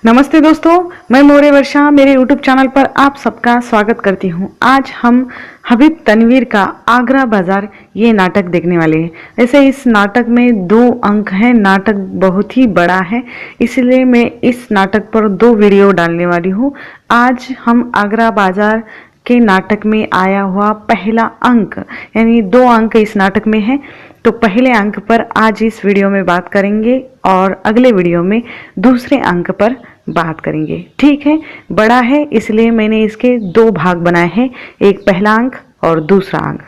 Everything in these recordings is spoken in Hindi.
नमस्ते दोस्तों, मैं मौर्य वर्षा मेरे YouTube चैनल पर आप सबका स्वागत करती हूँ। आज हम हबीब तनवीर का आगरा बाजार ये नाटक देखने वाले हैं। वैसे इस नाटक में 2 अंक हैं। नाटक बहुत ही बड़ा है, इसलिए मैं इस नाटक पर 2 वीडियो डालने वाली हूँ। आज हम आगरा बाजार के नाटक में आया हुआ पहला अंक यानी 2 अंक इस नाटक में है, तो पहले अंक पर आज इस वीडियो में बात करेंगे और अगले वीडियो में दूसरे अंक पर बात करेंगे। ठीक है, बड़ा है इसलिए मैंने इसके 2 भाग बनाए हैं, एक पहला अंक और दूसरा अंक।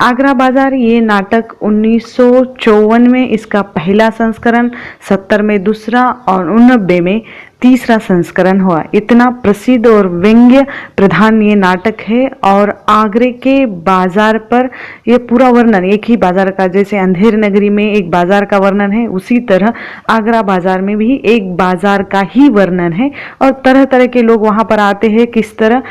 आगरा बाजार ये नाटक 1954 में इसका पहला संस्करण, 70 में दूसरा और 89 में तीसरा संस्करण हुआ। इतना प्रसिद्ध और व्यंग्य प्रधान ये नाटक है और आगरे के बाजार पर ये पूरा वर्णन एक ही बाजार का, जैसे अंधेर नगरी में एक बाजार का वर्णन है, उसी तरह आगरा बाजार में भी एक बाजार का ही वर्णन है और तरह तरह के लोग वहां पर आते हैं, किस तरह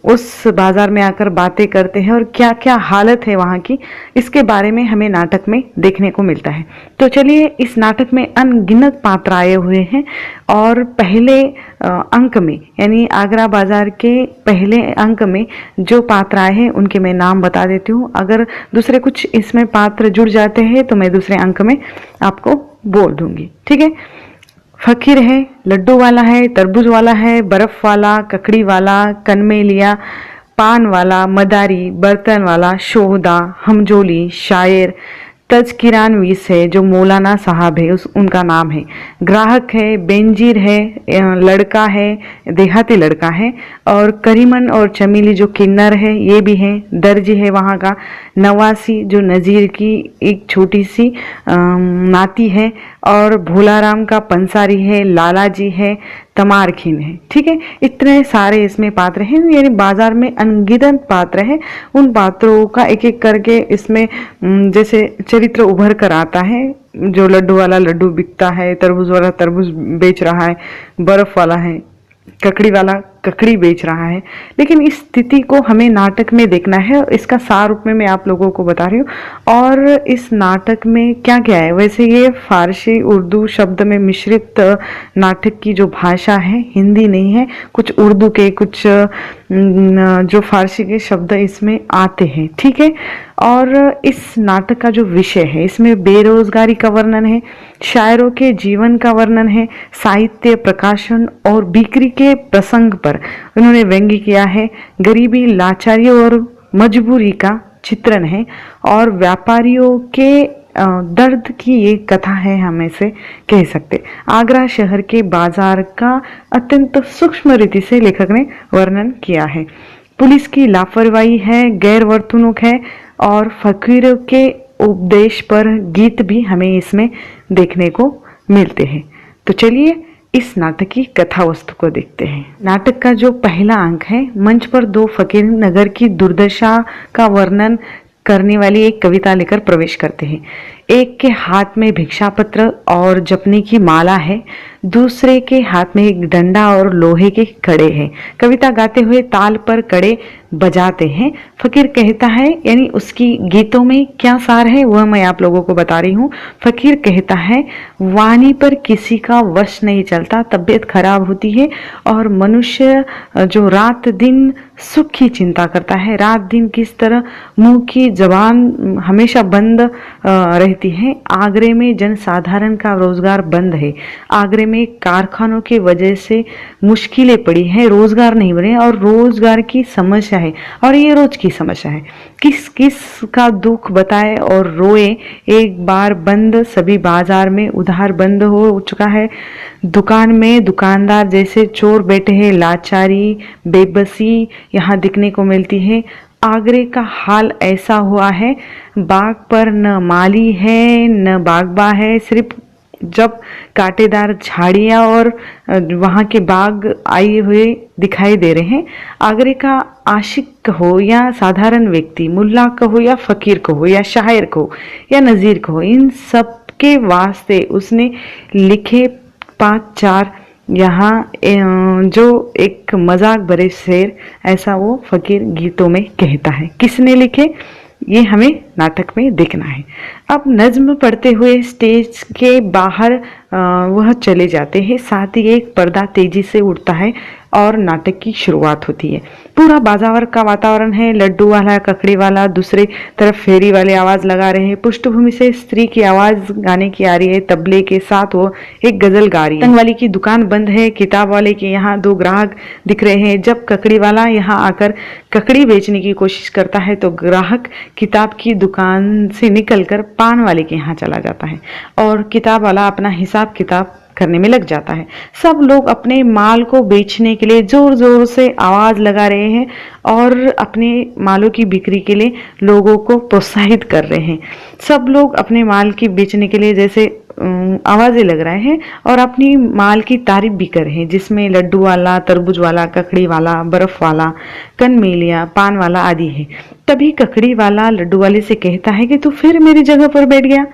उस बाजार में आकर बातें करते हैं और क्या क्या हालत है वहाँ की, इसके बारे में हमें नाटक में देखने को मिलता है। तो चलिए, इस नाटक में अनगिनत पात्र आए हुए हैं और पहले अंक में यानी आगरा बाजार के पहले अंक में जो पात्र आए हैं उनके मैं नाम बता देती हूँ। अगर दूसरे कुछ इसमें पात्र जुड़ जाते हैं तो मैं दूसरे अंक में आपको बोल दूंगी। ठीक है। फकीर है, लड्डू वाला है, तरबूज वाला है, बर्फ वाला, ककड़ी वाला, कनमेलिया, पान वाला, मदारी, बर्तन वाला, शोहदा, हमजोली, शायर, तजकिरानवीस है जो मौलाना साहब है, उनका नाम है। ग्राहक है, बेंजीर है, लड़का है, देहाती लड़का है, और करीमन और चमेली जो किन्नर है ये भी है। दर्जी है वहाँ का, नवासी जो नज़ीर की एक छोटी सी नाती है, और भोलाराम का पंसारी है, लालाजी है, तमारखीन है। ठीक है, इतने सारे इसमें पात्र हैं, यानी बाजार में अनगिनत पात्र है। उन पात्रों का एक एक करके इसमें जैसे चरित्र उभर कर आता है। जो लड्डू वाला लड्डू बिकता है, तरबूज वाला तरबूज बेच रहा है, बर्फ वाला है, ककड़ी वाला ककड़ी बेच रहा है। लेकिन इस स्थिति को हमें नाटक में देखना है, इसका सार रूप में मैं आप लोगों को बता रही हूँ। और इस नाटक में क्या क्या है, वैसे ये फारसी उर्दू शब्द में मिश्रित नाटक की जो भाषा है, हिंदी नहीं है, कुछ उर्दू के कुछ जो फारसी के शब्द इसमें आते हैं। ठीक है। और इस नाटक का जो विषय है, इसमें बेरोजगारी का वर्णन है, शायरों के जीवन का वर्णन है, साहित्य प्रकाशन और बिक्री के प्रसंग पर उन्होंने व्यंग्य किया है, गरीबी, लाचारी और मजबूरी का चित्रण है, और व्यापारियों के दर्द की ये कथा है, हम ऐसे कह सकते। आगरा शहर के बाजार का अत्यंत सूक्ष्म रीति से लेखक ने वर्णन किया है। पुलिस की लापरवाही है, गैर वर्तणूक है, और फकीरों के उपदेश पर गीत भी हमें इसमें देखने को मिलते हैं। तो चलिए इस नाटक की कथा वस्तु को देखते हैं। नाटक का जो पहला अंक है, मंच पर 2 फकीर नगर की दुर्दशा का वर्णन करने वाली एक कविता लेकर प्रवेश करते हैं। एक के हाथ में भिक्षा पत्र और जपने की माला है, दूसरे के हाथ में एक डंडा और लोहे के कड़े हैं। कविता गाते हुए ताल पर कड़े बजाते हैं। फकीर कहता है, यानी उसकी गीतों में क्या सार है वह मैं आप लोगों को बता रही हूँ। फकीर कहता है, वाणी पर किसी का वश नहीं चलता, तबीयत खराब होती है और मनुष्य जो रात दिन सुख की चिंता करता है, रात दिन किस तरह मुंह की जबान हमेशा बंद रहती है। आगरे में जनसाधारण का रोजगार बंद है। आगरे में कारखानों की वजह से मुश्किलें पड़ी हैं, रोजगार नहीं बने और रोजगार की समस्या है, और ये रोज की समस्या है। किस किस का दुख बताए और रोए। एक बार बंद, सभी बाजार में उधार बंद हो चुका है। दुकान में दुकानदार जैसे चोर बैठे हैं। लाचारी, बेबसी यहाँ दिखने को मिलती है। आगरे का हाल ऐसा हुआ है, बाग पर न माली है न बागबा है, सिर्फ जब कांटेदार झाड़ियाँ और वहाँ के बाग आए हुए दिखाई दे रहे हैं। आगरे का आशिक कहो या साधारण व्यक्ति, मुल्ला कहो या फकीर कहो या शायर कहो या नज़ीर कहो, इन सब के वास्ते उसने लिखे 5-4 यहाँ जो एक मजाक भरे शेर, ऐसा वो फकीर गीतों में कहता है। किसने लिखे ये हमें नाटक में देखना है। अब नज्म पढ़ते हुए स्टेज के बाहर वह चले जाते हैं। साथ ही एक पर्दा तेजी से उठता है और नाटक की शुरुआत होती है। पूरा बाजार का वातावरण है। लड्डू वाला, ककड़ी वाला, दूसरे तरफ फेरी वाले आवाज लगा रहे हैं। पृष्ठभूमि से स्त्री की आवाज गाने की आ रही है। तबले के साथ वो एक गजल गा रही है। पतंग वाली की दुकान बंद है। किताब वाले के यहाँ 2 ग्राहक दिख रहे हैं। जब ककड़ी वाला यहाँ आकर ककड़ी बेचने की कोशिश करता है तो ग्राहक किताब की दुकान से निकलकर पान वाले के यहाँ चला जाता है और किताब वाला अपना हिसाब किताब करने में लग जाता है। सब लोग अपने माल को बेचने के लिए जोर जोर से आवाज लगा रहे हैं और अपने मालों की बिक्री के लिए लोगों को प्रोत्साहित कर रहे हैं। सब लोग अपने माल की बेचने के लिए जैसे आवाजें लग रहे हैं और अपनी माल की तारीफ भी कर रहे हैं, जिसमें लड्डू वाला, तरबूज वाला, ककड़ी वाला, बर्फ वाला, कनमेलिया, पान वाला आदि है। तभी ककड़ी वाला लड्डू वाले से कहता है कि तू फिर मेरी जगह पर बैठ गया।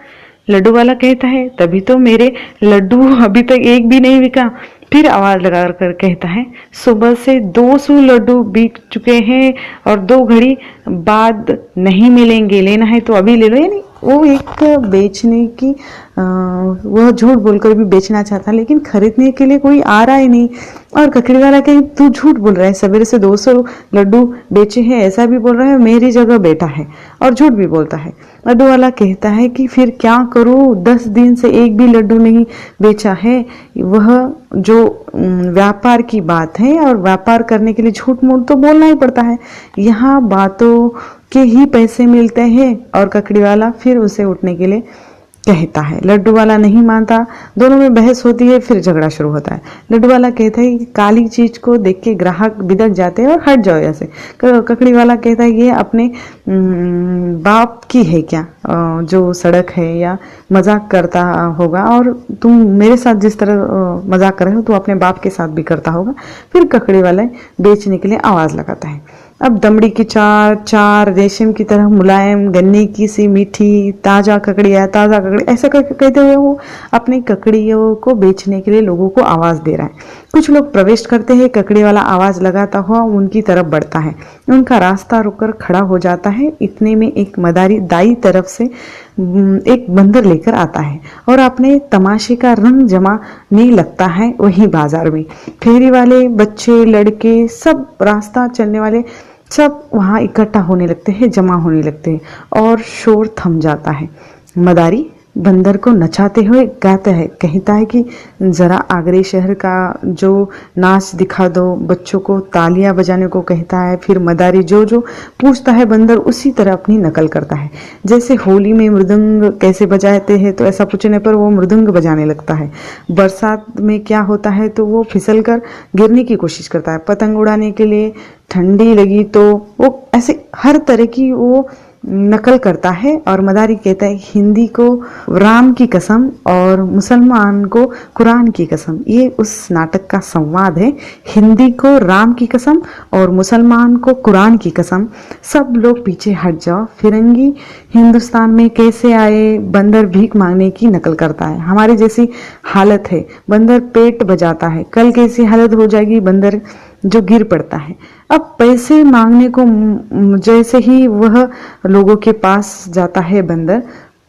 लड्डू वाला कहता है तभी तो मेरे लड्डू अभी तक एक भी नहीं बिका। फिर आवाज लगा कर कहता है सुबह से 200 लड्डू बिक चुके हैं और 2 घड़ी बाद नहीं मिलेंगे, लेना है तो अभी ले लो। यानी वो एक बेचने की वह झूठ बोलकर भी बेचना चाहता, लेकिन खरीदने के लिए कोई आ रहा ही नहीं। और ककड़ी वाला कहे तू झूठ बोल रहा है, सवेरे से 200 लड्डू बेचे हैं ऐसा भी बोल रहा है, मेरी जगह बैठा है और झूठ भी बोलता है। लड्डू वाला कहता है कि फिर क्या करूं, 10 दिन से एक भी लड्डू नहीं बेचा है। वह जो व्यापार की बात है और व्यापार करने के लिए झूठ मूठ तो बोलना ही पड़ता है। यहाँ बातों के ही पैसे मिलते हैं। और ककड़ी वाला फिर उसे उठने के लिए कहता है। लड्डू वाला नहीं मानता, दोनों में बहस होती है, फिर झगड़ा शुरू होता है। लड्डू वाला कहता है कि काली चीज को देख के ग्राहक बिदक जाते हैं और हट जाओ ऐसे। ककड़ी वाला कहता है ये अपने बाप की है क्या, जो सड़क है, या मजाक करता होगा और तुम मेरे साथ जिस तरह मजाक कर रहे हो तो अपने बाप के साथ भी करता होगा। फिर ककड़ी वाला बेचने के लिए आवाज लगाता है। अब दमड़ी की चार रेशम की तरह मुलायम, गन्ने की सी मीठी, ताजा ककड़िया, ताजा ककड़ी, ऐसा कहते हुए वो अपनी ककड़ियों को बेचने के लिए लोगों को आवाज दे रहा है। कुछ लोग प्रवेश करते हैं। ककड़ी वाला आवाज लगाता हुआ उनकी तरफ बढ़ता है। उनका रास्ता रुककर खड़ा हो जाता है। इतने में एक मदारी दाई तरफ से एक बंदर लेकर आता है और अपने तमाशे का रंग जमाने लगता है। वहीं बाजार में फेरी वाले, बच्चे, लड़के, सब रास्ता चलने वाले सब वहां इकट्ठा होने लगते हैं, जमा होने लगते हैं और शोर थम जाता है। मदारी बंदर को नचाते हुए गाता है, कहता है कि जरा आगरे शहर का जो नाच दिखा दो। बच्चों को तालियां बजाने को कहता है। फिर मदारी जो जो पूछता है बंदर उसी तरह अपनी नकल करता है। जैसे होली में मृदंग कैसे बजाते हैं तो ऐसा पूछने पर वो मृदंग बजाने लगता है। बरसात में क्या होता है तो वो फिसल कर गिरने की कोशिश करता है। पतंग उड़ाने के लिए ठंडी लगी तो वो ऐसे हर तरह की वो नकल करता है। और मदारी कहता है हिंदी को राम की कसम और मुसलमान को कुरान की कसम। ये उस नाटक का संवाद है, हिंदी को राम की कसम और मुसलमान को कुरान की कसम। सब लोग पीछे हट जाओ, फिरंगी हिंदुस्तान में कैसे आए। बंदर भीख मांगने की नकल करता है। हमारी जैसी हालत है, बंदर पेट बजाता है। कल कैसी हालत हो जाएगी, बंदर जो गिर पड़ता है। अब पैसे मांगने को जैसे ही वह लोगों के पास जाता है बंदर,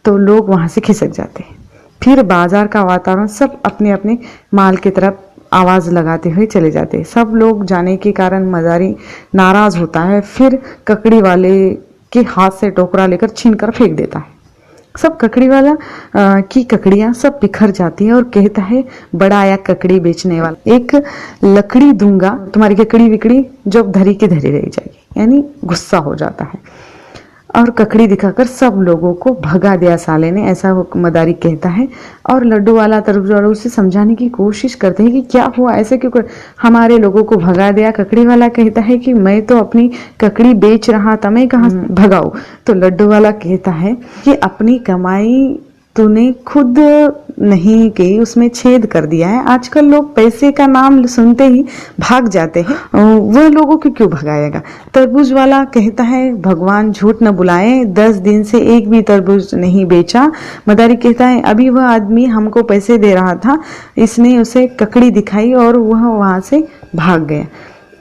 तो लोग वहां से खिसक जाते हैं। फिर बाजार का वातावरण सब अपने अपने माल की तरफ आवाज लगाते हुए चले जाते हैं। सब लोग जाने के कारण मदारी नाराज होता है। फिर ककड़ी वाले के हाथ से टोकरा लेकर छीन कर फेंक देता है। सब ककड़ी वाला की ककड़ियां सब बिखर जाती है और कहता है बड़ा आया ककड़ी बेचने वाला, एक लकड़ी दूंगा तुम्हारी ककड़ी विकड़ी जो अब धरी की धरी रह जाएगी। यानी गुस्सा हो जाता है और ककड़ी दिखाकर सब लोगों को भगा दिया साले ने, ऐसा मदारी कहता है। और लड्डू वाला, तरबूज वाला उसे समझाने की कोशिश करते हैं कि क्या हुआ, ऐसे क्यों हमारे लोगों को भगा दिया। ककड़ी वाला कहता है कि मैं तो अपनी ककड़ी बेच रहा था, मैं कहाँ भगाऊं। तो लड्डू वाला कहता है कि अपनी कमाई तूने खुद नहीं की, उसमें छेद कर दिया है। आजकल लोग पैसे का नाम सुनते ही भाग जाते हैं, वह लोगों को क्यों भगाएगा। तरबूज वाला कहता है भगवान झूठ न बुलाए, 10 दिन से एक भी तरबूज नहीं बेचा। मदारी कहता है अभी वह आदमी हमको पैसे दे रहा था, इसने उसे ककड़ी दिखाई और वह वहां से भाग गया।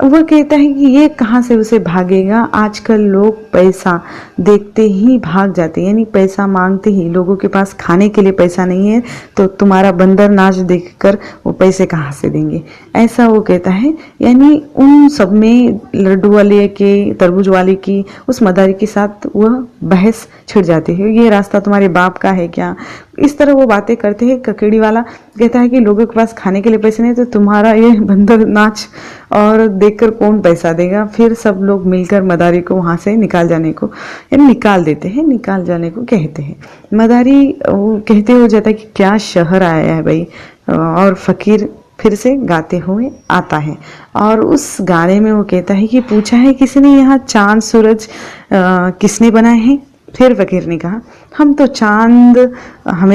वह कहता है कि ये कहाँ से उसे भागेगा। आजकल लोग पैसा देखते ही भाग जाते हैं, यानी पैसा मांगते ही। लोगों के पास खाने के लिए पैसा नहीं है तो तुम्हारा बंदर नाच देखकर वो पैसे कहाँ से देंगे, ऐसा वो कहता है। यानी उन सब में लड्डू वाले के, तरबूज वाले की, उस मदारी के साथ वह बहस छिड़ जाती है। ये रास्ता तुम्हारे बाप का है क्या, इस तरह वो बातें करते हैं। ककड़ी वाला कहता है कि लोगों के पास खाने के लिए पैसे नहीं तो तुम्हारा ये बंदर नाच और देखकर कौन पैसा देगा। फिर सब लोग मिलकर मदारी को वहां से निकाल जाने को, यानी निकाल देते हैं, निकाल जाने को कहते हैं। मदारी कहते हो जाता है कि क्या शहर आया है भाई। और फकीर फिर से गाते हुए आता है और उस गाने में वो कहता है कि पूछा है किसी ने यहाँ चांद सूरज किसने बनाए हैं। फिर फकीर ने कहा हमें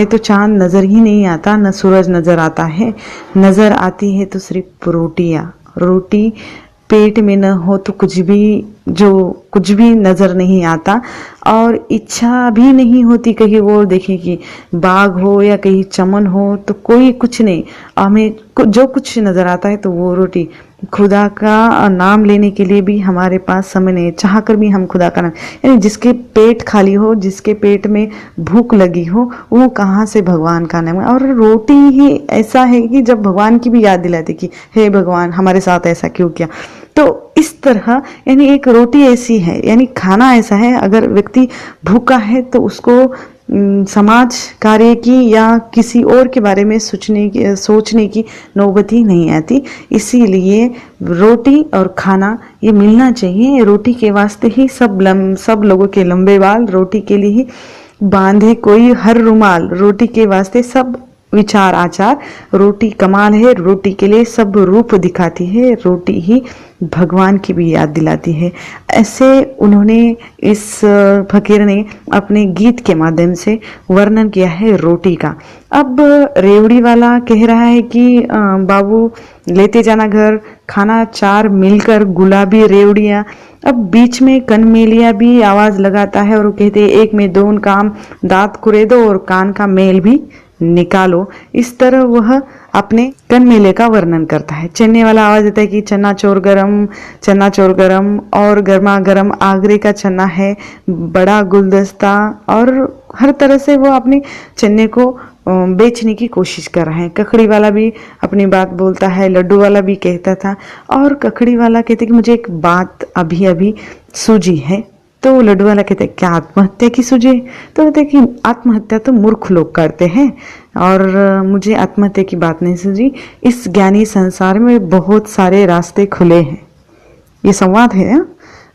तो चांद नजर ही नहीं आता, न सूरज नजर आता है, नजर आती है तो सिर्फ रोटियाँ। रोटी पेट में न हो तो कुछ भी नजर नहीं आता, और इच्छा भी नहीं होती कहीं वो देखे कि बाग हो या कहीं चमन हो, तो कोई कुछ नहीं। हमें जो कुछ नजर आता है तो वो रोटी। खुदा का नाम लेने के लिए भी हमारे पास समय नहीं, चाह कर भी हम खुदा का नाम, यानी जिसके पेट खाली हो, जिसके पेट में भूख लगी हो, वो कहाँ से भगवान का नाम। और रोटी ही ऐसा है कि जब भगवान की भी याद दिलाती कि हे भगवान हमारे साथ ऐसा क्यों किया। तो इस तरह यानी एक रोटी ऐसी है, यानी खाना ऐसा है, अगर व्यक्ति भूखा है तो उसको समाज कार्य की या किसी और के बारे में सोचने की नौबत ही नहीं आती। इसीलिए रोटी और खाना ये मिलना चाहिए। रोटी के वास्ते ही सब लोगों के लंबे बाल रोटी के लिए ही बांधे, कोई हर रुमाल रोटी के वास्ते। सब विचार आचार रोटी कमाल है, रोटी के लिए सब रूप दिखाती है, रोटी ही भगवान की भी याद दिलाती है। ऐसे उन्होंने इस फकीर ने अपने गीत के माध्यम से वर्णन किया है रोटी का। अब रेवड़ी वाला कह रहा है कि बाबू लेते जाना घर, खाना 4 मिलकर गुलाबी रेवड़ियाँ। अब बीच में कनमेलिया भी आवाज लगाता है और वो कहते हैं 1 में 2 काम, दांत कुरेदो और कान का मेल भी निकालो। इस तरह वह अपने कन मेले का वर्णन करता है। चन्ने वाला आवाज देता है कि चन्ना चोर गरम और गर्मा गर्म आगरे का चन्ना है, बड़ा गुलदस्ता। और हर तरह से वो अपने चन्ने को बेचने की कोशिश कर रहे हैं। ककड़ी वाला भी अपनी बात बोलता है, लड्डू वाला भी कहता था। और ककड़ी वाला कहते कि मुझे एक बात अभी अभी सूझी है। तो लड्डू वाला कहते हैं क्या आत्महत्या की सूझे। तो कहते कि आत्महत्या तो मूर्ख लोग करते हैं और मुझे आत्महत्या की बात नहीं सूझी। इस ज्ञानी संसार में बहुत सारे रास्ते खुले हैं। ये संवाद है ना?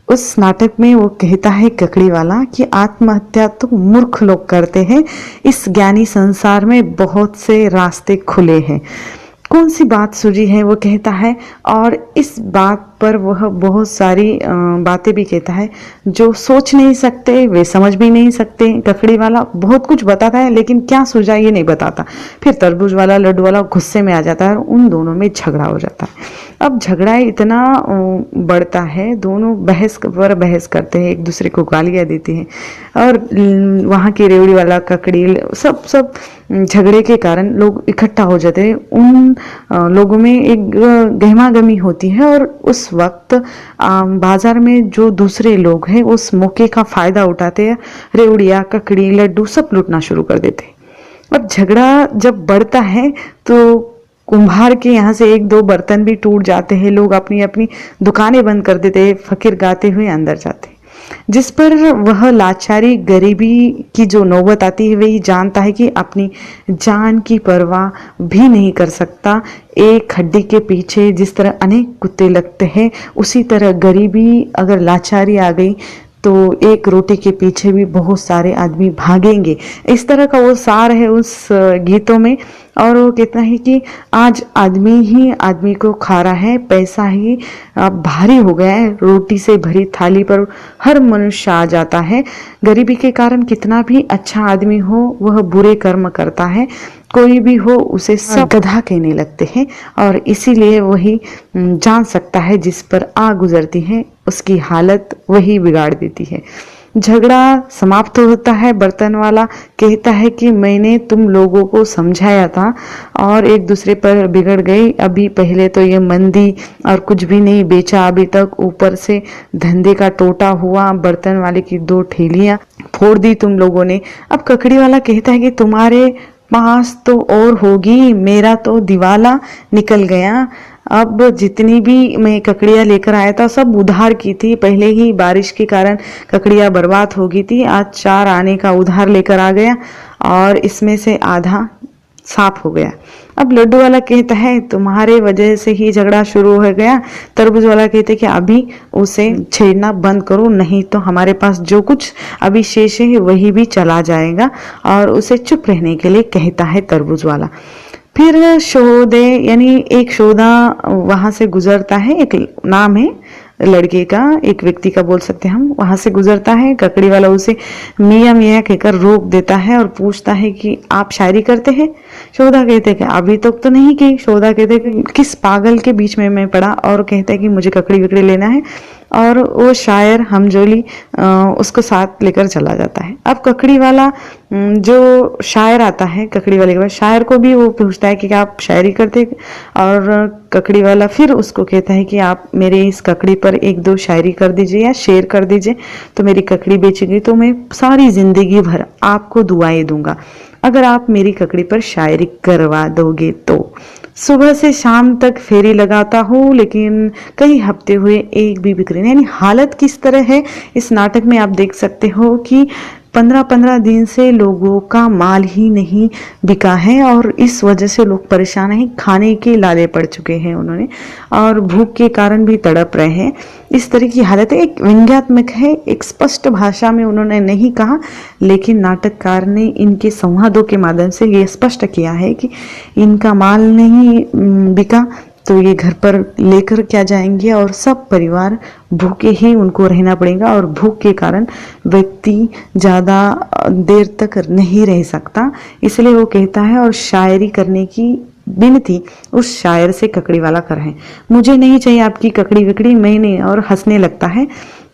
उस नाटक में वो कहता है ककड़ी वाला कि आत्महत्या तो मूर्ख लोग करते हैं, इस ज्ञानी संसार में बहुत से रास्ते खुले हैं। कौन सी बात सूझी है वो कहता है, और इस बात पर वह बहुत सारी बातें भी कहता है जो सोच नहीं सकते, वे समझ भी नहीं सकते। ककड़ी वाला बहुत कुछ बताता है लेकिन क्या सूझा ये नहीं बताता। फिर तरबूज वाला लड्डू वाला गुस्से में आ जाता है और उन दोनों में झगड़ा हो जाता है। अब झगड़ा इतना बढ़ता है, दोनों बहस करते हैं, एक दूसरे को गालियां देते हैं। और वहाँ के रेवड़ी वाला ककड़ी सब झगड़े के कारण लोग इकट्ठा हो जाते हैं। उन लोगों में एक गहमागमी होती है और उस वक्त बाजार में जो दूसरे लोग हैं उस मौके का फायदा उठाते हैं। रेवड़िया ककड़ी लड्डू सब लूटना शुरू कर देते हैं। अब झगड़ा जब बढ़ता है तो कुम्हार के यहाँ से 1-2 बर्तन भी टूट जाते हैं। लोग अपनी अपनी दुकानें बंद कर देते हैं। फकीर गाते हुए अंदर जाते हैं। जिस पर वह लाचारी गरीबी की जो नौबत आती है वही जानता है कि अपनी जान की परवाह भी नहीं कर सकता। एक हड्डी के पीछे जिस तरह अनेक कुत्ते लगते हैं, उसी तरह गरीबी अगर लाचारी आ गई तो एक रोटी के पीछे भी बहुत सारे आदमी भागेंगे। इस तरह का वो सार है उस गीतों में। और वो कहता है कि आज आदमी ही आदमी को खा रहा है, पैसा ही भारी हो गया है। रोटी से भरी थाली पर हर मनुष्य आ जाता है। गरीबी के कारण कितना भी अच्छा आदमी हो वह बुरे कर्म करता है। कोई भी हो उसे सब गधा कहने लगते हैं और इसीलिए वही जान सकता है जिस पर आ गुजरती है उसकी हालत वही बिगाड़ देती है। झगड़ा समाप्त होता है। बर्तन वाला कहता है कि मैंने तुम लोगों को समझाया था और एक दूसरे पर बिगड़ गई। अभी पहले तो ये मंदी और कुछ भी नहीं बेचा अभी तक, ऊपर से धंधे का टोटा हुआ। बर्तन वाले की 2 ठेलियां फोड़ दी तुम लोगों ने। अब ककड़ी वाला कहता है कि तुम्हारे पास तो और होगी, मेरा तो दिवाला निकल गया। अब जितनी भी मैं ककड़ियाँ लेकर आया था सब उधार की थी, पहले ही बारिश के कारण ककड़ियाँ बर्बाद हो गई थी। आज 4 आने का उधार लेकर आ गया और इसमें से आधा साफ हो गया। अब लड्डू वाला कहता है तुम्हारे वजह से ही झगड़ा शुरू हो गया। तरबूज वाला कहते हैं कि अभी उसे छेड़ना बंद करो, नहीं तो हमारे पास जो कुछ अभी शेष है वही भी चला जाएगा। और उसे चुप रहने के लिए कहता है तरबूज वाला। फिर शोधे यानी एक शोधा वहां से गुजरता है, एक नाम है लड़के का, एक व्यक्ति का बोल सकते हैं हम, वहां से गुजरता है। ककड़ी वाला उसे मियाँ मियाँ कहकर रोक देता है और पूछता है कि आप शायरी करते हैं? शोधा कहते हैं कि अभी तक तो नहीं की। शोधा कहते हैं कि किस पागल के बीच में मैं पड़ा, और कहता है कि मुझे ककड़ी वकड़ी लेना है। और वो शायर हमजोली उसको साथ लेकर चला जाता है। अब ककड़ी वाला जो शायर आता है, ककड़ी वाले के बाद शायर को भी वो पूछता है कि आप शायरी करते? और ककड़ी वाला फिर उसको कहता है कि आप मेरे इस ककड़ी पर 1-2 शायरी कर दीजिए या शेर कर दीजिए, तो मेरी ककड़ी बेचेगी तो मैं सारी जिंदगी भर आपको दुआएं दूंगा अगर आप मेरी ककड़ी पर शायरी करवा दोगे तो। सुबह से शाम तक फेरी लगाता हूँ लेकिन कई हफ्ते हुए एक भी बिक्री नहीं। यानी हालत किस तरह है इस नाटक में आप देख सकते हो कि 15-15 दिन से लोगों का माल ही नहीं बिका है और इस वजह से लोग परेशान हैं, खाने के लाले पड़ चुके हैं उन्होंने और भूख के कारण भी तड़प रहे हैं। इस तरह की हालत है। एक व्यंग्यात्मक है, एक स्पष्ट भाषा में उन्होंने नहीं कहा, लेकिन नाटककार ने इनके संवादों के माध्यम से ये स्पष्ट किया है कि इनका माल नहीं बिका तो ये घर पर लेकर क्या जाएंगे और सब परिवार भूखे ही उनको रहना पड़ेगा और भूख के कारण व्यक्ति ज़्यादा देर तक नहीं रह सकता, इसलिए वो कहता है और शायरी करने की विनती उस शायर से ककड़ी वाला कर है। मुझे नहीं चाहिए आपकी ककड़ी विकड़ी, मैंने, और हंसने लगता है।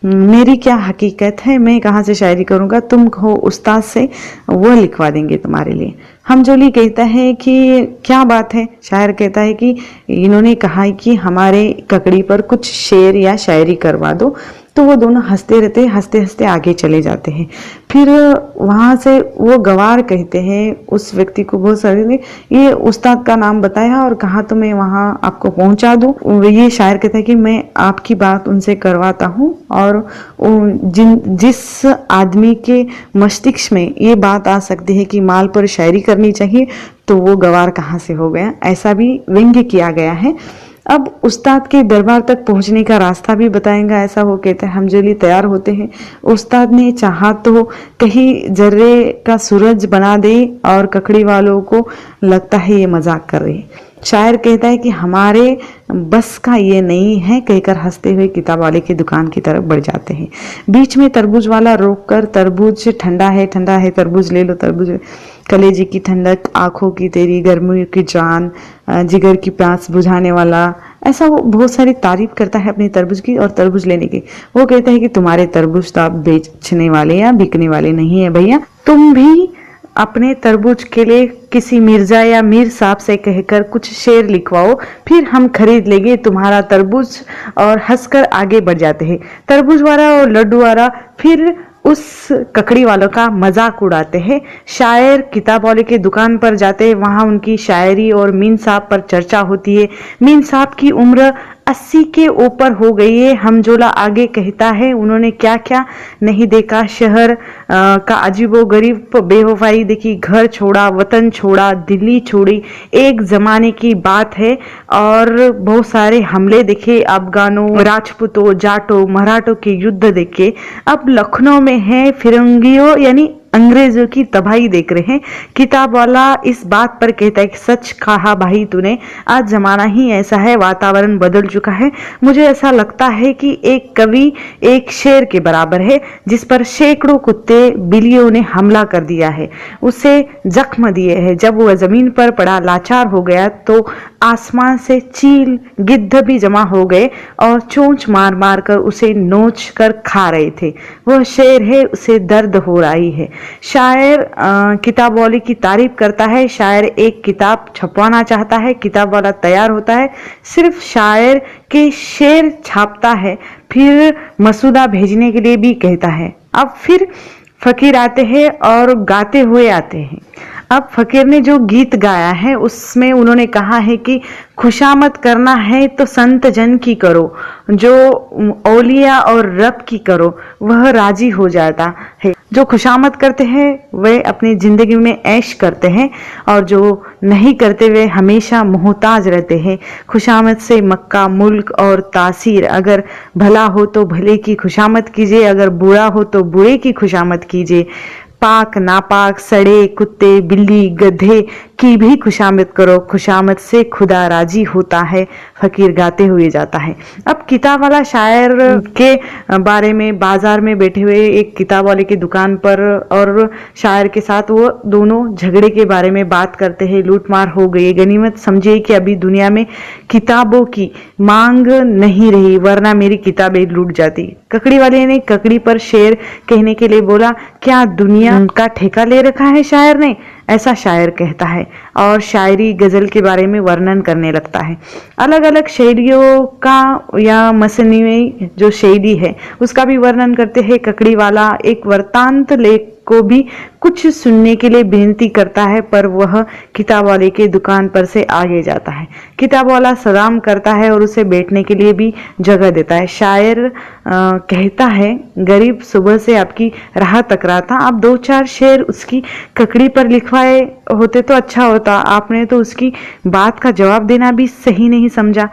मेरी क्या हकीकत है, मैं कहाँ से शायरी करूँगा, तुम कहो उस्ताद से, वो लिखवा देंगे तुम्हारे लिए। हमजोली कहता है कि क्या बात है। शायर कहता है कि इन्होंने कहा है कि हमारे ककड़ी पर कुछ शेर या शायरी करवा दो, तो वो दोनों हंसते रहते, हंसते हंसते आगे चले जाते हैं। फिर वहां से वो गवार कहते हैं उस व्यक्ति को, बहुत सारे ये उस्ताद का नाम बताया और कहा तो मैं वहां आपको पहुंचा दूं। ये शायर कहता है कि मैं आपकी बात उनसे करवाता हूं और जिस आदमी के मस्तिष्क में ये बात आ सकती है कि माल पर शायरी करनी चाहिए, तो वो गवार कहाँ से हो गया, ऐसा भी व्यंग्य किया गया है। अब उस्ताद के दरबार तक पहुंचने का रास्ता भी बताएंगा, ऐसा वो कहते हैं। हमजोली तैयार होते हैं। उस्ताद ने चाहा तो कहीं जर्रे का सूरज बना दे और ककड़ी वालों को लगता है ये मजाक कर रही। शायर कहता है कि हमारे बस का ये नहीं है, कहकर हंसते हुए किताब वाले की दुकान की तरफ बढ़ जाते हैं। बीच में तरबूज वाला रोककर, तरबूज ठंडा है तरबूज ले लो, तरबूज कलेजे की ठंडक, आंखों की तेरी गर्मी की जान, जिगर की प्यास बुझाने वाला, ऐसा वो बहुत सारी तारीफ करता है अपनी तरबूज की और तरबूज लेने की। वो कहता है कि तुम्हारे तरबूज तो आप बेचने वाले या बिकने वाले नहीं है भैया, तुम भी अपने तरबूज के लिए किसी मिर्जा या मीर साहब से कहकर कुछ शेर लिखवाओ, फिर हम खरीद लेंगे तुम्हारा तरबूज। और हंसकर आगे बढ़ जाते हैं। तरबूज वाला और लड्डू वाला फिर उस ककड़ी वालों का मजाक उड़ाते हैं। शायर किताब वाले के दुकान पर जाते हैं, वहां उनकी शायरी और मीन साहब पर चर्चा होती है। मीन साहब की उम्र 80 के ऊपर हो गई है। हमजोला आगे कहता है उन्होंने क्या क्या नहीं देखा, शहर का अजीबो गरीब बेवफाई देखी, घर छोड़ा, वतन छोड़ा, दिल्ली छोड़ी, एक जमाने की बात है। और बहुत सारे हमले देखे, अफगानों, राजपूतों, जाटों, मराठों के युद्ध देखे। अब लखनऊ में है फिरंगियों यानी अंग्रेजों की तबाही देख रहे हैं। किताब वाला इस बात पर कहता है कि सच कहा भाई तूने, आज जमाना ही ऐसा है, वातावरण बदल चुका है। मुझे ऐसा लगता है कि एक कवि एक शेर के बराबर है जिस पर सैकड़ों कुत्ते बिल्लियों ने हमला कर दिया है, उसे जख्म दिए हैं। जब वह जमीन पर पड़ा लाचार हो गया तो आसमान से चील गिद्ध भी जमा हो गए और चोंच मार मार कर उसे नोच कर खा रहे थे। वह शेर है, उसे दर्द हो रही है। शायर किताब वाले की तारीफ करता है। शायर एक किताब छपवाना चाहता है, किताब वाला तैयार होता है, सिर्फ शायर के शेर छापता है, फिर मसूदा भेजने के लिए भी कहता है। अब फिर फकीर आते हैं और गाते हुए आते हैं। अब फकीर ने जो गीत गाया है उसमें उन्होंने कहा है कि खुशामद करना है तो संत जन की करो, जो औलिया और रब की करो वह राजी हो जाता है। जो खुशामद करते हैं वे अपनी जिंदगी में ऐश करते हैं और जो नहीं करते वे हमेशा मोहताज रहते हैं। खुशामद से मक्का मुल्क और तासीर, अगर भला हो तो भले की खुशामद कीजिए, अगर बुरा हो तो बुरे की खुशामद कीजिए। पाक नापाक, सड़े कुत्ते बिल्ली गधे की भी खुशामद करो, खुशामद से खुदा राजी होता है, फकीर गाते हुए जाता है। अब किताब वाला शायर के बारे में बाजार में बैठे हुए एक किताब वाले की दुकान पर और शायर के साथ वो दोनों झगड़े के बारे में बात करते हैं। लूटमार हो गई, गनीमत समझिए कि अभी दुनिया में किताबों की मांग नहीं रही, वरना मेरी किताबें लूट जाती। ककड़ी वाले ने ककड़ी पर शेर कहने के लिए बोला, क्या दुनिया का ठेका ले रखा है शायर ने? ऐसा शायर कहता है और शायरी गजल के बारे में वर्णन करने लगता है। अलग अलग शैलियों का या मसनवी जो शैली है उसका भी वर्णन करते हैं। ककड़ी वाला एक वृत्तांत लेख को भी कुछ सुनने के लिए विनती करता है, पर वह किताब वाले के दुकान पर से आगे जाता है। किताब वाला सलाम करता है और उसे बैठने के लिए भी जगह देता है। शायर कहता है, गरीब सुबह से आपकी राह तक रहा था, आप दो चार शेर उसकी ककड़ी पर लिखवाए होते तो अच्छा होता, आपने तो उसकी बात का जवाब देना भी सही नहीं समझा।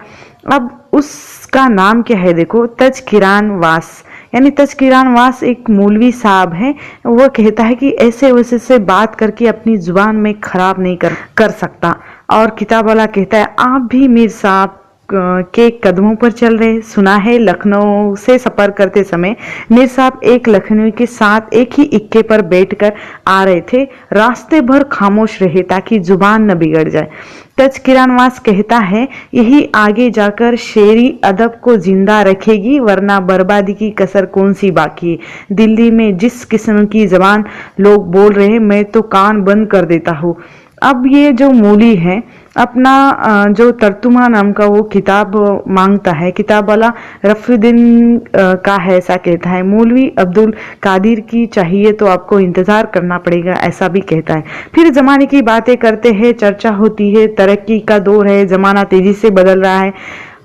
अब उसका नाम क्या है देखो, तज़किरान वास, यानी तज़किरान वास एक मौलवी साहब है। वो कहता है कि ऐसे वैसे से बात करके अपनी जुबान में खराब नहीं कर सकता। और किताब वाला कहता है, आप भी मीर साहब के कदमों पर चल रहे। सुना है लखनऊ से सफर करते समय मीर साहब एक लखनऊ के साथ एक ही इक्के पर बैठकर आ रहे थे। रास्ते भर खामोश रहे ताकि जुबान न बिगड़ जाए। तज़किरानवास कहता है, यही आगे जाकर शेरी अदब को जिंदा रखेगी, वरना बर्बादी की कसर कौन सी बाकी है। दिल्ली में जिस किस्म की जबान लोग बोल रहे हैं मैं तो कान बंद कर देता हूँ। अब ये जो मौली है अपना जो तर्जुमा नाम का वो किताब मांगता है। किताब वाला रफीउद्दीन का है, ऐसा कहता है। मौलवी अब्दुल कादिर की चाहिए तो आपको इंतजार करना पड़ेगा, ऐसा भी कहता है। फिर जमाने की बातें करते हैं, चर्चा होती है, तरक्की का दौर है, जमाना तेजी से बदल रहा है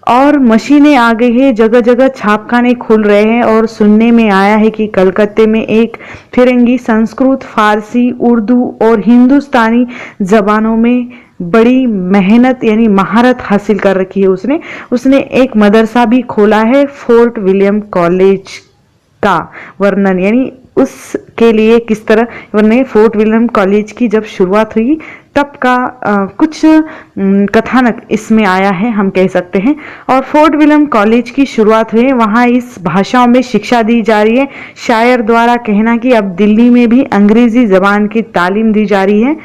और मशीनें आ गई है, जगह जगह छापखाने खुल रहे हैं। और सुनने में आया है कि कलकत्ते में एक फिरंगी संस्कृत, फारसी, उर्दू और हिंदुस्तानी जबानों में बड़ी मेहनत यानी महारत हासिल कर रखी है। उसने एक मदरसा भी खोला है। फोर्ट विलियम कॉलेज का वर्णन यानी उसके लिए किस तरह वरने फोर्ट विलियम कॉलेज की जब शुरुआत हुई तब का कुछ कथानक इसमें आया है, हम कह सकते हैं। और फोर्ट विलियम कॉलेज की शुरुआत हुई, वहाँ इस भाषाओं में शिक्षा दी जा रही है। शायर द्वारा कहना कि अब दिल्ली में भी अंग्रेजी जबान की तालीम दी जा रही है,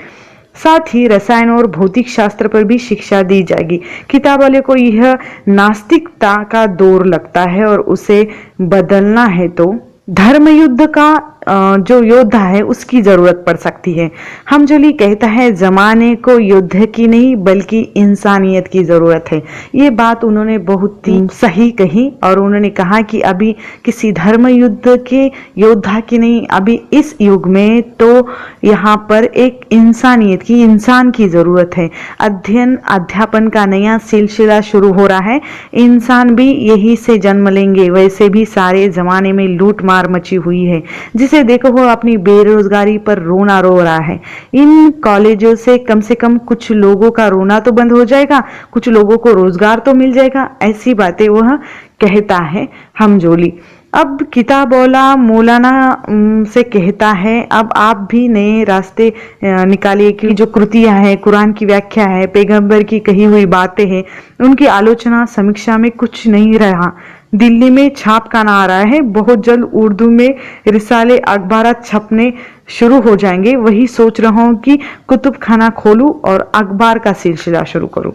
साथ ही रसायन और भौतिक शास्त्र पर भी शिक्षा दी जाएगी। किताब वाले को यह नास्तिकता का दौर लगता है और उसे बदलना है तो धर्म युद्ध का जो योद्धा है उसकी जरूरत पड़ सकती है। हमजोली कहता है, जमाने को युद्ध की नहीं बल्कि इंसानियत की जरूरत है। ये बात उन्होंने बहुत ही सही कही और उन्होंने कहा कि अभी किसी धर्म युद्ध के योद्धा की नहीं, अभी इस युग में तो यहाँ पर एक इंसानियत की, इंसान की जरूरत है। अध्ययन अध्यापन का नया सिलसिला शुरू हो रहा है। इंसान भी यही से जन्म लेंगे। वैसे भी सारे जमाने में लूट मार मची हुई है, जिसे देखो वो अपनी बेरोजगारी पर रोना रो रहा है। इन कॉलेजों से कम कुछ लोगों का रोना तो बंद हो जाएगा, कुछ लोगों को रोजगार तो मिल जाएगा, ऐसी बातें वह कहता है हमजोली। अब किताब वाला मौलाना से कहता है, अब आप भी नए रास्ते निकालिए कि जो कृतियां हैं, कुरान की व्याख्या है, पैगंबर की कही हुई बातें हैं, उनकी आलोचना समीक्षा में कुछ नहीं रहा। दिल्ली में छापखाना आ रहा है, बहुत जल्द उर्दू में रिसाले अखबारात छपने शुरू हो जाएंगे। वही सोच रहा हूँ कि कुतुब खाना खोलूं और अखबार का सिलसिला शुरू करूं।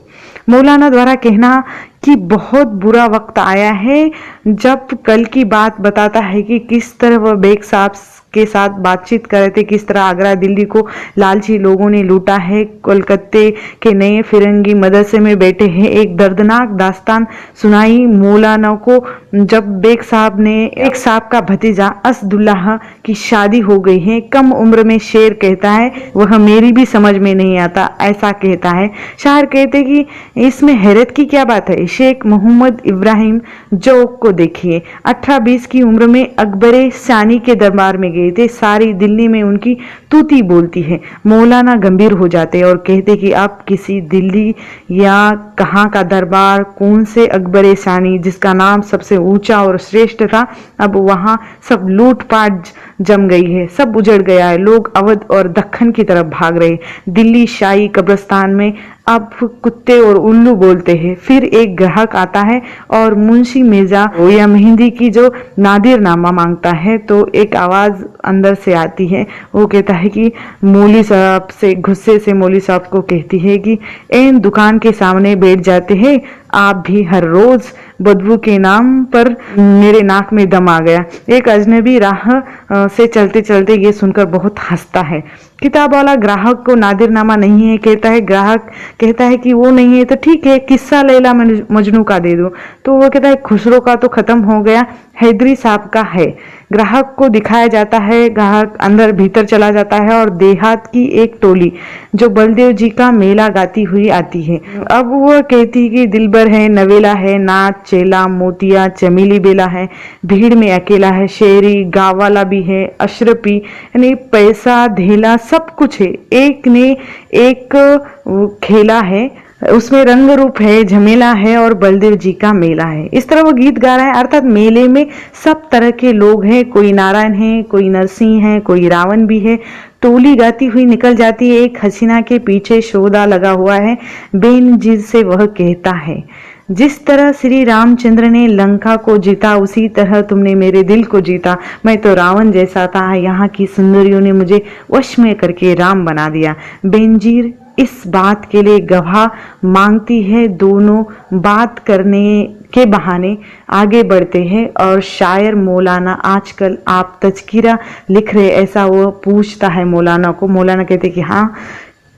मौलाना द्वारा कहना कि बहुत बुरा वक्त आया है, जब कल की बात बताता है कि किस तरह वह बेग साहब के साथ बातचीत कर रहे थे, किस तरह आगरा दिल्ली को लालची लोगों ने लूटा है। कोलकाते के नए फिरंगी मदरसे में बैठे हैं। एक दर्दनाक दास्तान सुनाई मौलाना को, जब बेग साहब का भतीजा असदुल्लाह की शादी हो गई है। कम उम्र में शेर कहता है, वह मेरी भी समझ में नहीं आता, ऐसा कहता है। शायर कहते कि इसमें हैरत की क्या बात है। शेख मोहम्मद इब्राहिम जौक को देखिए, 18-20 की उम्र में अकबरे सानी के दरबार में गए थे। सारी दिल्ली में उनकी तूती बोलती है। मौलाना गंभीर हो जाते और कहते कि अब किसी दिल्ली या कहाँ का दरबार, कौन से अकबरे सानी जिसका नाम सबसे ऊंचा और श्रेष्ठ था, अब वहां सब लूटपाट जम गई है, सब उजड़ गया है। लोग अवध और दक्खन की तरफ भाग रहे। दिल्ली शाही कब्रिस्तान में अब कुत्ते और उल्लू बोलते हैं। फिर एक ग्राहक आता है और मुंशी मिर्जा या मेहंदी की जो नादिर नामा मांगता है, तो एक आवाज अंदर से आती है। वो कहता है कि मौली साहब से, गुस्से से मौली साहब को कहती है कि इन दुकान के सामने बैठ जाते हैं आप भी हर रोज, बदबू के नाम पर मेरे नाक में दम आ गया। एक अजनबी राह से चलते चलते ये सुनकर बहुत हंसता है। किताब वाला ग्राहक को नादिरनामा नहीं है कहता है। ग्राहक कहता है कि वो नहीं है तो ठीक है, किस्सा लैला मजनू का दे दो। तो वो कहता है खुसरो का तो खत्म हो गया, हैदरी साहब का है। ग्राहक को दिखाया जाता है। ग्राहक अंदर भीतर चला जाता है और देहात की एक टोली जो बलदेव जी का मेला गाती हुई आती है। अब वो कहती है कि दिलबर है, नवेला है, नाच, चेला, मोतिया, चमेली बेला है, भीड़ में अकेला है, शेरी, गाँव वाला भी है, अशरफी, यानी पैसा धेला सब कुछ है। एक ने एक खेला है, उसमें रंग रूप है, झमेला है और बलदेव जी का मेला है। इस तरह वो गीत गा रहा है। अर्थात मेले में सब तरह के लोग हैं, कोई नारायण है, कोई नरसिंह है, कोई रावण भी है। टोली गाती हुई निकल जाती है। एक हसीना के पीछे शोधा लगा हुआ है। बेनजीर से वह कहता है, जिस तरह श्री रामचंद्र ने लंका को जीता, उसी तरह तुमने मेरे दिल को जीता। मैं तो रावण जैसा था, यहाँ की सुंदरियों ने मुझे वश में करके राम बना दिया। बेनजीर इस बात के लिए गवाह मांगती है। दोनों बात करने के बहाने आगे बढ़ते हैं और शायर मौलाना, आजकल आप तज़किरा लिख रहे, ऐसा वो पूछता है मौलाना को। मौलाना कहते कि हाँ,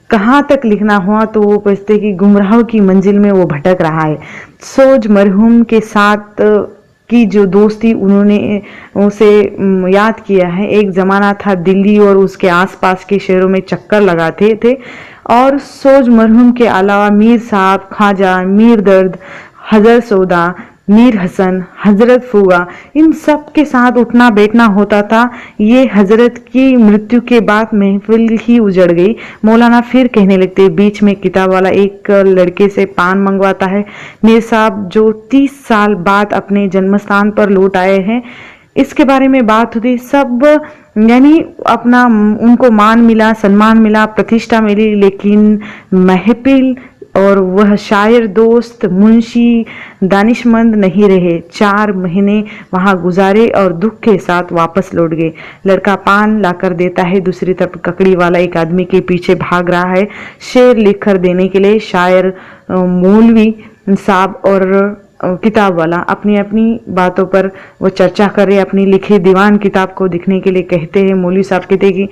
कहाँ तक लिखना हुआ? तो वो पूछते कि गुमराहों की मंजिल में वो भटक रहा है। सोज मरहूम के साथ की जो दोस्ती उन्होंने उसे याद किया है। एक ज़माना था दिल्ली और उसके आसपास के शहरों में चक्कर लगाते थे और सोज मरहूम के अलावा मीर साहब, ख्वाजा, मीर दर्द, हजरत सौदा, मीर हसन, हजरत फुआ, इन सब के साथ उठना बैठना होता था। ये हजरत की मृत्यु के बाद महफिल ही उजड़ गई। मौलाना फिर कहने लगते, बीच में किताब वाला एक लड़के से पान मंगवाता है। मीर साहब जो 30 साल बाद अपने जन्मस्थान पर लौट आए हैं, इसके बारे में बात होती। सब यानी अपना उनको मान मिला, सम्मान मिला, प्रतिष्ठा मिली, लेकिन महफिल और वह शायर, दोस्त, मुंशी, दानिशमंद नहीं रहे। 4 महीने वहां गुजारे और दुख के साथ वापस लौट गए। लड़का पान लाकर देता है, दूसरी तरफ ककड़ी वाला एक आदमी के पीछे भाग रहा है शेर लिखकर देने के लिए। शायर, मौलवी साहब और किताब वाला अपनी अपनी बातों पर वो चर्चा कर रहे, अपनी लिखी दीवान किताब को दिखने के लिए कहते हैं। मौलवी साहब कहते हैं कि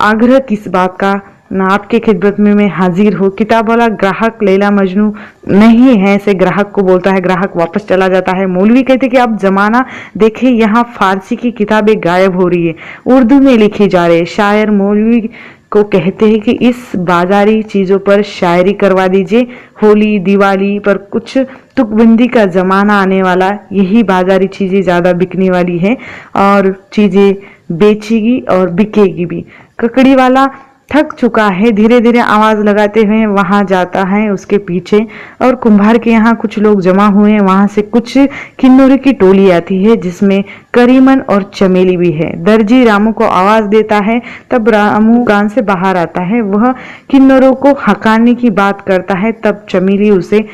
आग्रह किस बात का, ना आपके खिदमत में मैं हाजिर हूँ। किताब वाला ग्राहक लैला मजनू नहीं है से ग्राहक को बोलता है। ग्राहक वापस चला जाता है। मौलवी कहते कि अब जमाना देखे, यहाँ फारसी की किताबें गायब हो रही है, उर्दू में लिखी जा रही है। शायर मौलवी को कहते हैं कि इस बाजारी चीजों पर शायरी करवा दीजिए। होली दिवाली पर कुछ तुकबंदी का जमाना आने वाला, यही बाजारी चीजें ज्यादा बिकने वाली है और चीजें बेचेगी और बिकेगी भी। ककड़ी वाला थक चुका है, धीरे धीरे आवाज लगाते हुए वहां जाता है उसके पीछे, और कुंभार के यहाँ कुछ लोग जमा हुए हैं। वहां से कुछ किन्नौरी की टोली आती है जिसमें करीमन और चमेली भी है। दर्जी रामू को आवाज देता है, तब रामू दुकान से बाहर आता है। वह किन्नौरों को हकाने की बात करता है, तब चमेली उसे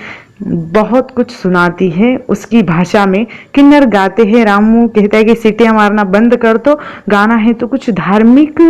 बहुत कुछ सुनाती है उसकी भाषा में। किन्नर गाते हैं। रामू कहता है कि सीटियां मारना बंद कर दो, गाना है तो कुछ धार्मिक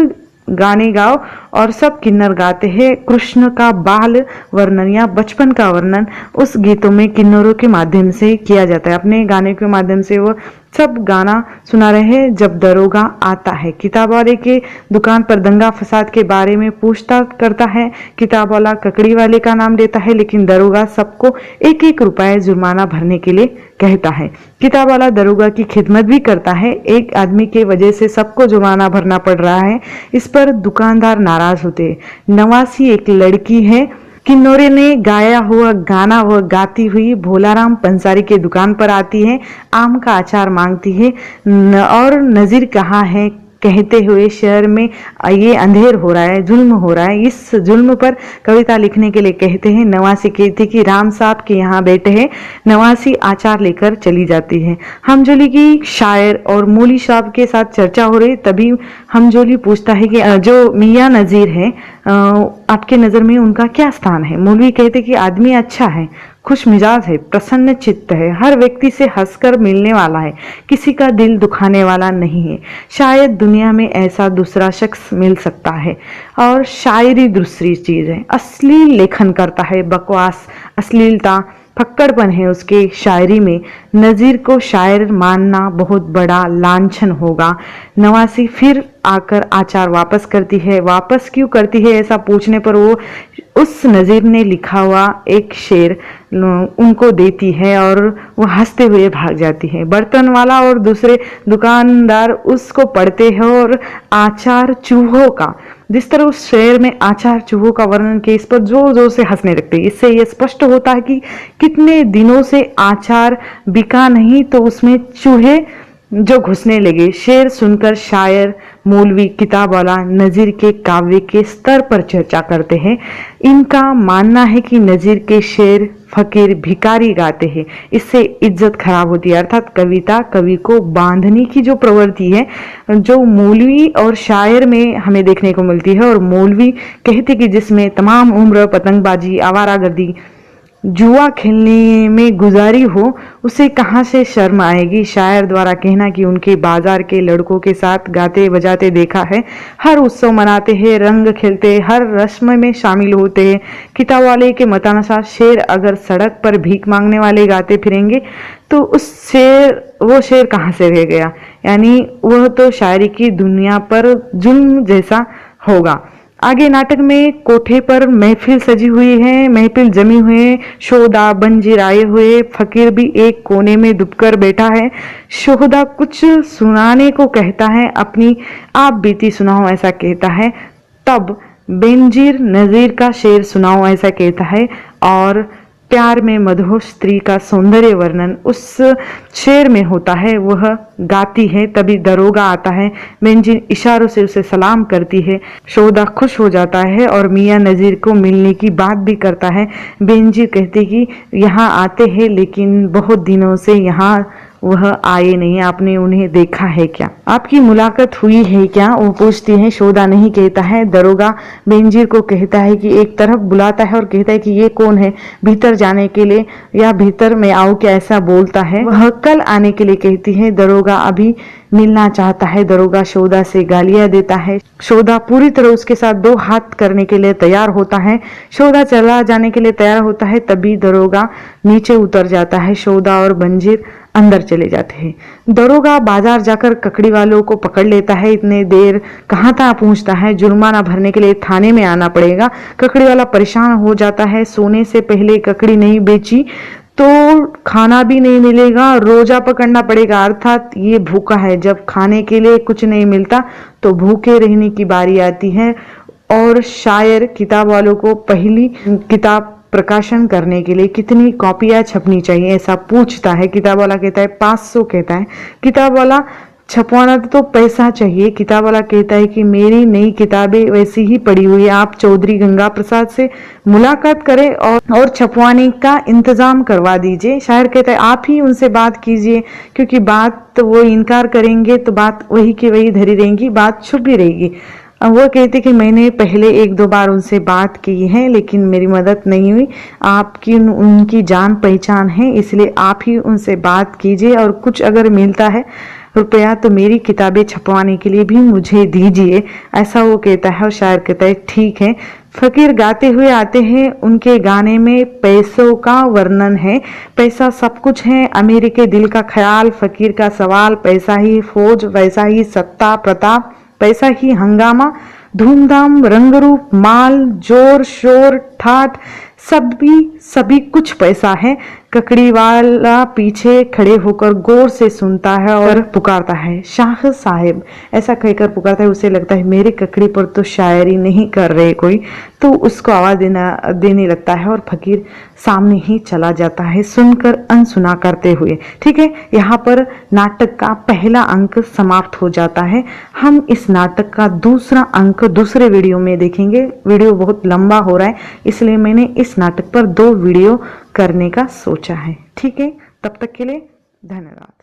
गाने गाओ और सब किन्नर गाते हैं कृष्ण का बाल वर्णन या बचपन का वर्णन उस गीतों में किन्नरों के माध्यम से किया जाता है। अपने गाने के माध्यम से वो सब गाना सुना रहे हैं। जब दरोगा आता है, किताब वाले के दुकान पर दंगा फसाद के बारे में पूछताछ करता है। किताब वाला ककड़ी वाले का नाम देता है, लेकिन दरोगा सबको 1-1 रुपए जुर्माना भरने के लिए कहता है। किताब वाला दरोगा की खिदमत भी करता है। एक आदमी के वजह से सबको जुर्माना भरना पड़ रहा है। इस पर दुकानदार नाराज होते हैं। नवासी एक लड़की है। किन्नौरे ने गाया हुआ गाना वह गाती हुई भोलाराम पंसारी के दुकान पर आती है। आम का अचार मांगती है और नजीर कहाँ है कहते हुए शहर में ये अंधेर हो रहा है, जुल्म हो रहा है। इस जुल्म पर कविता लिखने के लिए कहते हैं। नवासी कहती कि राम साहब के यहाँ बैठे हैं। नवासी आचार लेकर चली जाती है। हमजोली की शायर और मौली साहब के साथ चर्चा हो रही, तभी हमजोली पूछता है कि जो मियाँ नजीर है आपके नजर में उनका क्या स्थान है। मौलवी कहते कि आदमी अच्छा है, खुश मिजाज है, प्रसन्न चित्त है, हर व्यक्ति से हंसकर मिलने वाला है, किसी का दिल दुखाने वाला नहीं है। शायद दुनिया में ऐसा दूसरा शख्स मिल सकता है। और शायरी दूसरी चीज है। असली लेखन करता है, बकवास, अश्लीलता, फक्कड़पन है उसके शायरी में। नजीर को शायर मानना बहुत बड़ा लांछन होगा। नवासी फिर आकर आचार वापस करती है। वापस क्यों करती है ऐसा पूछने पर वो उस नजीर ने लिखा हुआ एक शेर उनको देती है और वो हंसते हुए भाग जाती है। बर्तन वाला और दूसरे दुकानदार उसको पढ़ते हैं और आचार चूहों का, जिस तरह उस शेर में आचार चूहों का वर्णन किया, इस पर जोर जोर से हंसने लगते हैं। इससे यह स्पष्ट होता है कि कितने दिनों से आचार बिका नहीं तो उसमें चूहे जो घुसने लगे। शेर सुनकर शायर, मौलवी, किताब वाला नजीर के काव्य के स्तर पर चर्चा करते हैं। इनका मानना है कि नजीर के शेर फकीर भिकारी गाते हैं, इससे इज्जत खराब होती है। अर्थात कविता कवि को बांधने की जो प्रवृत्ति है जो मौलवी और शायर में हमें देखने को मिलती है। और मौलवी कहते कि जिसमें तमाम उम्र पतंगबाजी, आवारागर्दी, जुआ खेलने में गुजारी हो, उसे कहाँ से शर्म आएगी। शायर द्वारा कहना कि उनके बाजार के लड़कों के साथ गाते बजाते देखा है, हर उत्सव मनाते हैं, रंग खेलते, हर रस्म में शामिल होते हैं। किताब वाले के मतानुसार शेर अगर सड़क पर भीख मांगने वाले गाते फिरेंगे तो वो शेर कहाँ से रह गया, यानी वह तो शायरी की दुनिया पर जुल्म जैसा होगा। आगे नाटक में कोठे पर महफिल सजी हुई है, महफिल जमी हुई है, शोधा बंजीर आए हुए, फकीर भी एक कोने में दुबकर बैठा है। शोधा कुछ सुनाने को कहता है, अपनी आप बीती सुनाओ ऐसा कहता है। तब बेंजीर नजीर का शेर सुनाओ ऐसा कहता है और प्यार में मदहोश स्त्री का सौंदर्य वर्णन उस शेर में होता है। वह गाती है, तभी दरोगा आता है। बेंजीर इशारों से उसे सलाम करती है। शोधा खुश हो जाता है और मियाँ नजीर को मिलने की बात भी करता है। बेंजीर कहते कि यहाँ आते हैं लेकिन बहुत दिनों से यहाँ वह आए नहीं, आपने उन्हें देखा है क्या, आपकी मुलाकात हुई है क्या, वो पूछती है। शोधा नहीं कहता है। दरोगा बेंजीर को कहता है कि एक तरफ बुलाता है और कहता है कि ये कौन है, भीतर जाने के लिए या भीतर में आओ क्या, ऐसा बोलता है। वह कल आने के लिए कहती है। दरोगा अभी मिलना चाहता है। दरोगा शोधा से गालियां देता है। शोधा पूरी तरह उसके साथ 2 हाथ करने के लिए तैयार होता है। शोधा चला जाने के लिए तैयार होता है, तभी दरोगा नीचे उतर जाता है। शोधा और बंजीर अंदर चले जाते हैं। दरोगा बाजार जाकर ककड़ी वालों को पकड़ लेता है। इतने देर कहाँ था पूछता है। जुर्माना भरने के लिए थाने में आना पड़ेगा। ककड़ी वाला परेशान हो जाता है। सोने से पहले ककड़ी नहीं बेची तो खाना भी नहीं मिलेगा, रोजा पकड़ना पड़ेगा। अर्थात ये भूखा है, जब खाने के लिए कुछ नहीं मिलता तो भूखे रहने की बारी आती है। और शायर किताब वालों को पहली किताब प्रकाशन करने के लिए कितनी कॉपियां छपनी चाहिए ऐसा पूछता है। किताब वाला कहता है 500 कहता है। किताब वाला छपवाना तो पैसा चाहिए। किताब वाला कहता है कि मेरी नई किताबें वैसी ही पड़ी हुई है, आप चौधरी गंगा प्रसाद से मुलाकात करें और छपवाने का इंतजाम करवा दीजिए। शायर कहता है आप ही उनसे बात कीजिए, क्योंकि बात तो वो इनकार करेंगे तो बात वही की वही धरी रहेगी, बात छुपी रहेगी। वो कहते कि मैंने पहले 1-2 बार उनसे बात की है लेकिन मेरी मदद नहीं हुई, आपकी उनकी जान पहचान है, इसलिए आप ही उनसे बात कीजिए और कुछ अगर मिलता है रुपया तो मेरी किताबें छपवाने के लिए भी मुझे दीजिए, ऐसा वो कहता है। और शायर कहता है ठीक है। फकीर गाते हुए आते हैं, उनके गाने में पैसों का वर्णन है। पैसा सब कुछ है, अमीर के दिल का ख्याल, फकीर का सवाल, पैसा ही फौज, वैसा ही सत्ता प्रताप, पैसा ही हंगामा, धूमधाम, रंगरूप, माल, जोर शोर, ठाठ, सभी कुछ पैसा है। ककड़ी वाला पीछे खड़े होकर गौर से सुनता है और पुकारता है, शाह साहेब, ऐसा कहकर पुकारता है। उसे लगता है मेरे ककड़ी पर तो शायरी नहीं कर रहे कोई, तो उसको आवाज देने लगता है और फकीर सामने ही चला जाता है, सुनकर अनसुना करते हुए। ठीक है, यहाँ पर नाटक का पहला अंक समाप्त हो जाता है। हम इस नाटक का दूसरा अंक दूसरे वीडियो में देखेंगे। वीडियो बहुत लंबा हो रहा है, इसलिए मैंने इस नाटक पर 2 वीडियो करने का सोचा है। ठीक है, तब तक के लिए धन्यवाद।